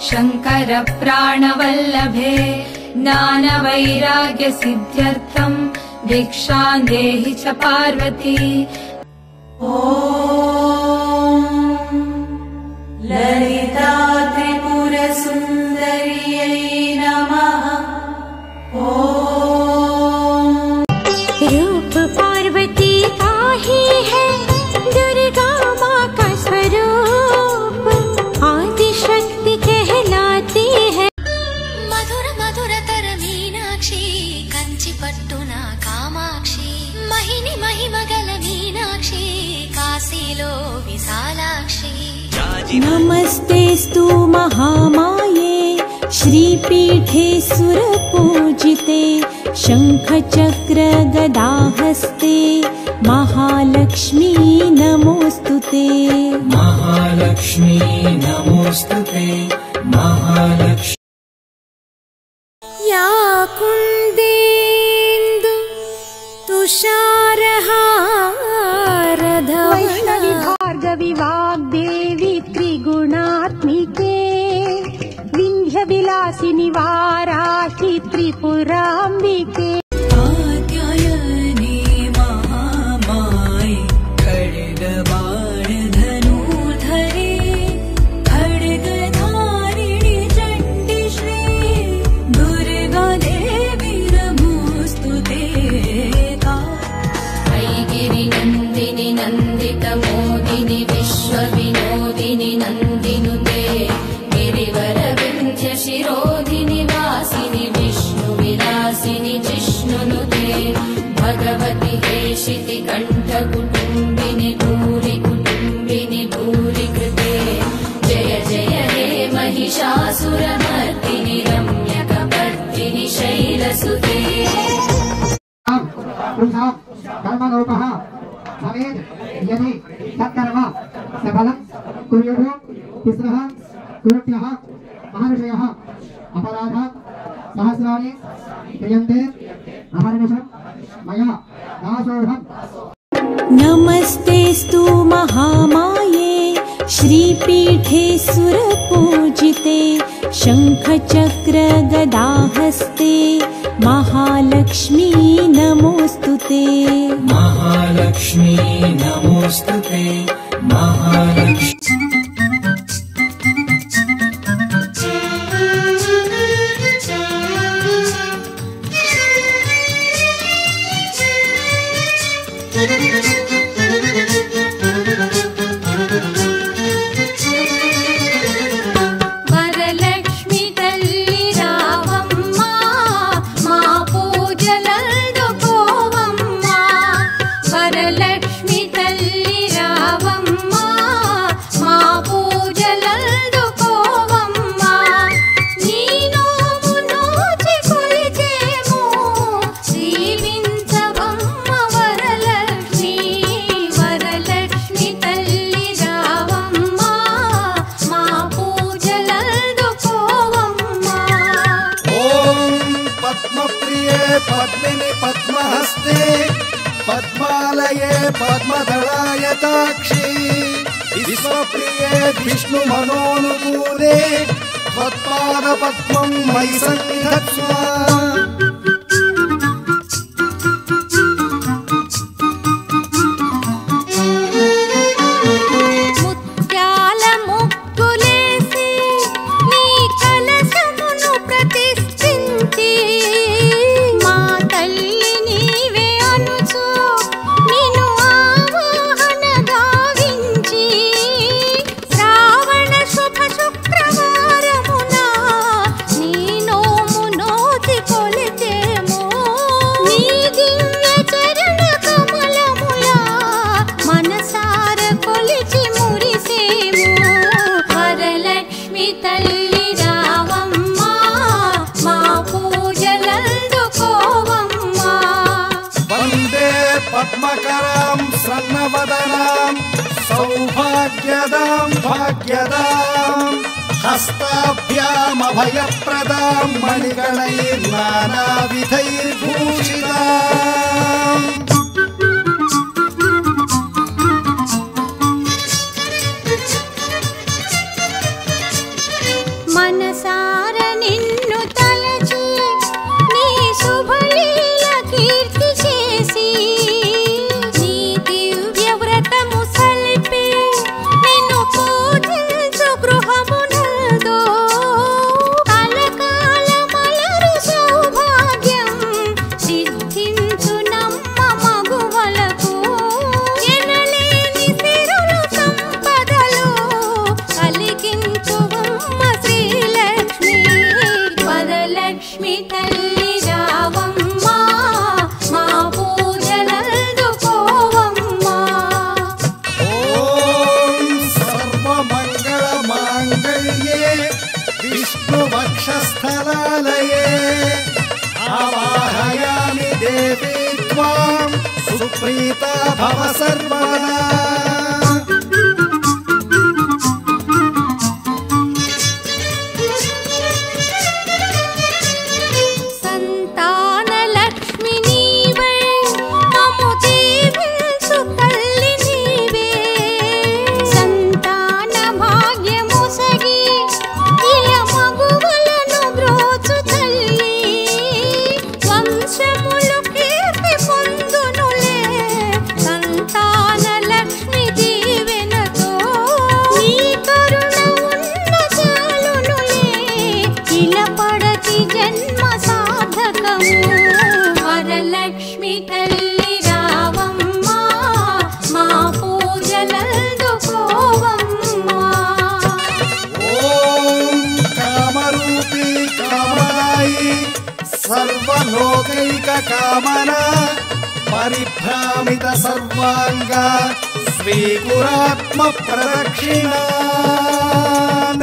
शंकर प्राणवल्लभे ज्ञानवैराग्य सिद्ध्यर्थं भिक्षां देहि च पार्वती। ललिता त्रिपुर सुंदर्यै नमः। रूप पार्वती का ही है दुर्गा माँ का स्वरूप, आदि शक्ति कहलाती है। मधुर मधुर तर मीनाक्षी कंची पट्टुना कामाक्षी, महिनी महिमगल मीनाक्षी काशीलो विशालाक्षी। नमस्तेस्तु महामाये श्रीपीठे सुरपूजिते, शंख चक्र गदाहस्ते महालक्ष्मी नमोस्तुते। महालक्ष्मी नमोस्तुते महालक्ष्मी। या कुन्देन्दु तुषारहारधवला भार्गवी वाग्देवी त्रिगुणात्मिके, विंध्य विलासिनी वाराहि त्रिपुराम्बिके। कात्यायनी महामाये खड्गबाण धनुर्धरे, खड्गधारिणी चण्डी श्री दुर्गा देवी नमोस्तुते। ऐगिरि नन्दिनि नन्दित मोदिनि विश्वविनोदिनि नन्दिनुते, गिरिवर विन्ध्य शिरोधिनि वासिनि विष्णुविलासिनि जिष्णुनुते। भगवति हेशिति कण्ठ कुटुम्बिनि भूरि कुटुम्बिनि भूरि कृते। जय जय हे महिषासुरमर्दिनि रम्यकपर्दिनि शैलसुते। कर्मलोपः भवेत् यदि तत्कर्म सफलं कुर्युः। तिस्रः कोट्यः महर्षयः अपराधात् सहस्राणि क्रियन्ते, अहर्निशं मया दासोऽहम्। नमस्तेस्तु महामाये श्रीपीठे सुरपूजिते, शंख चक्र गदाहस्ते महालक्ष्मी नमोस्तुते। महालक्ष्मी नमोस्तुते महालक्ष्मी। వరలక్ష్మి తల్లి రావమ్మ, మా పూజలందుకోవమ్మ। వరలక్ష్మి తల్లి రావమ్మ, మా పూజలందుకోవమ్మ। నీ నోము నోచి కొలిచేము, దీవించవమ్మ వరలక్ష్మి। వరలక్ష్మి తల్లి రావమ్మ, మా పూజలందుకోవమ్మ। ఓం పద్మప్రియే పద్మిని పద్మహస్తే, పద్మాలయే పద్మదళాయతాక్షి, విశ్వప్రియే విష్ణు మనోనుకూలే, త్వత్పాద పద్మం మయి సంధత్స్వ। ముత్యాల ముగ్గులేసి నీ కలశమును ప్రతిష్ఠించి, మా తల్లి నీవే అనుచు నిన్ను ఆవాహన గావించి, శ్రావణ శుభ శుక్రవారమున నీ నోము నోచి కొలిచేము। నీ దివ్య చరణ కమలముల మనసార కొలిచి మురిసేము। వరలక్ష్మి తల్లి రావమ్మ, మా పూజలందుకోవమ్మ। వందే పద్మకరాం స్వర్ణవదనాం, సౌభాగ్యదాం భాగ్యదాం, హస్తాభ్యామభయప్రదాం, మణిగణైర్నానావిధైర్భూషితాం। మన विष्णुवक्षस्थलालये आवाहयामि देवी त्वां सुप्रीता भव सर्वदा। सर्वलोकैककामना परिभ्रामित सर्वांग स्वीकुरात्मप्रदक्षिणान्।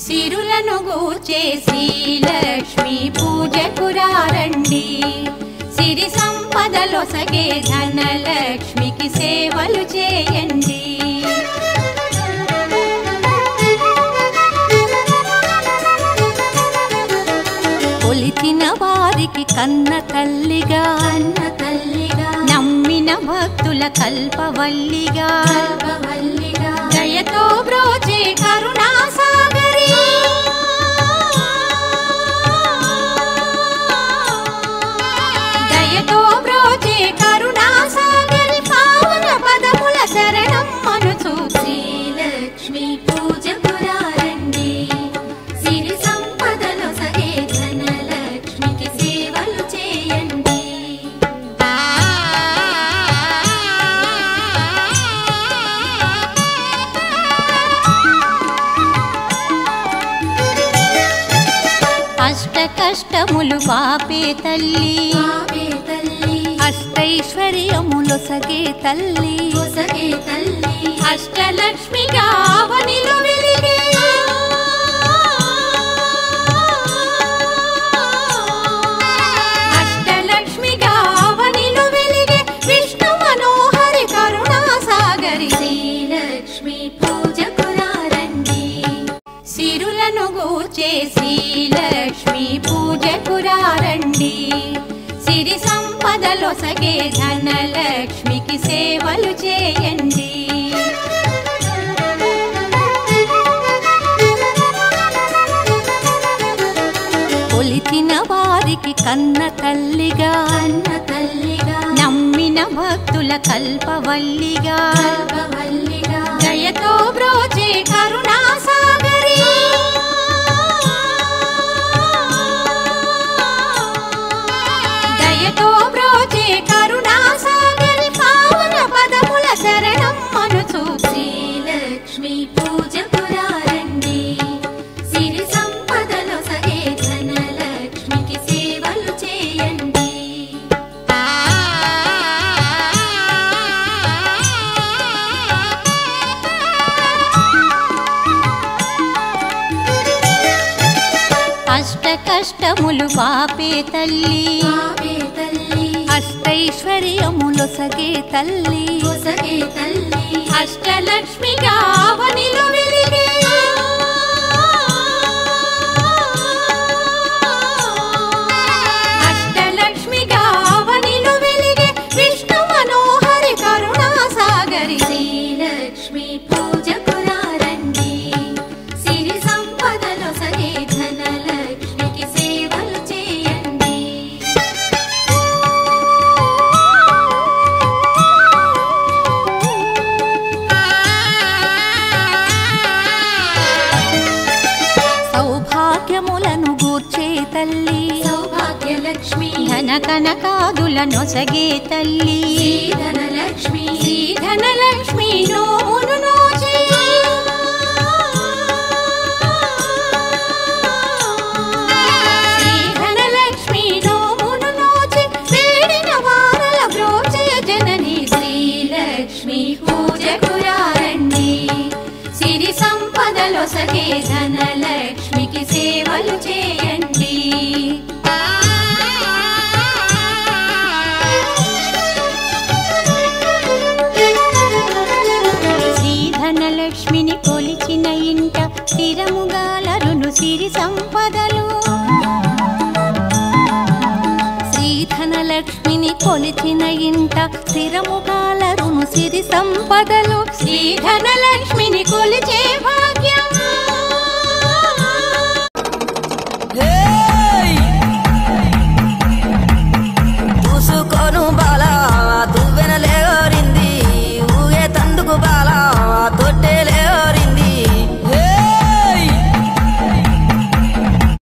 సిరులను గూర్చే శ్రీలక్ష్మి పూజకురారండి, సిరి సంపదలొసగే ధనలక్ష్మికి సేవలు చేయండి. కొలిచిన వారికి కన్న తల్లిగా నమ్మిన భక్తుల కల్పవల్లిగా దయతో బ్రోచే కరుణా సాగరి, దయతో బ్రోచే కరుణా సాగరి, పావన పదముల శరణం మనుచు శ్రీలక్ష్మి పూజకురారండి, సిరి సంపదలొసగే ధనలక్ష్మికి సేవలు చేయండి. అష్ట కష్టములు పాపే తల్లి, అష్టైశ్వర్యములొసగే తల్లి, అష్టలక్ష్మిగా అవనిలో వెలిగే, అష్టలక్ష్మిగా అవనిలో వెలిగే విష్ణు మనోహరి కరుణా సాగరి, శ్రీలక్ష్మి పూజకురారండి, సిరులను గూర్చే శ్రీలక్ష్మి పూజకురారండి, సిరి సంపదలొసగే ధనలక్ష్మికి సేవలు చేయండి. కొలిచిన వారికి కన్న తల్లిగా నమ్మిన భక్తుల కల్పవల్లిగా దయతో బ్రోచే కరుణా సాగరి, దయతో బ్రోచే కరుణా సాగరి, పావన పదముల శరణం మనుచు శ్రీలక్ష్మి పూజకురారండి, సిరి సంపదలొసగే ధనలక్ష్మికి సేవలు చేయండి. అష్ట కష్టములు పాపే తల్లి, అష్టైశ్వర్యములొసగే తల్లి, అష్టలక్ష్మిగా అవనిలో వెలిగే, అష్టలక్ష్మిగా అవనిలో వెలిగే విష్ణు మనోహరి కరుణా సాగరి, శ్రీలక్ష్మి పూజకురారండి, సిరి సంపదలొసగే ధనలక్ష్మికి సేవలు చేయండి. సౌభాగ్యములను గూర్చే తల్లి, సౌభాగ్యలక్ష్మి, ధన కనకాదులనొసగే తల్లి, ధనలక్ష్మి, ధనలక్ష్మి నోమును నోచే, శ్రీ నొసగే ధనలక్ష్మికి సేవలు చేయండి. శ్రీ ధనలక్ష్మిని కొలిచిన ఇంట స్థిరముగాలరును సిరి సంపదలు. ధనలక్ష్మిని కొలిచిన ఇంట స్థిరముగాలరును సిరి సంపదలు. శ్రీ ధనలక్ష్మిని కొలిచే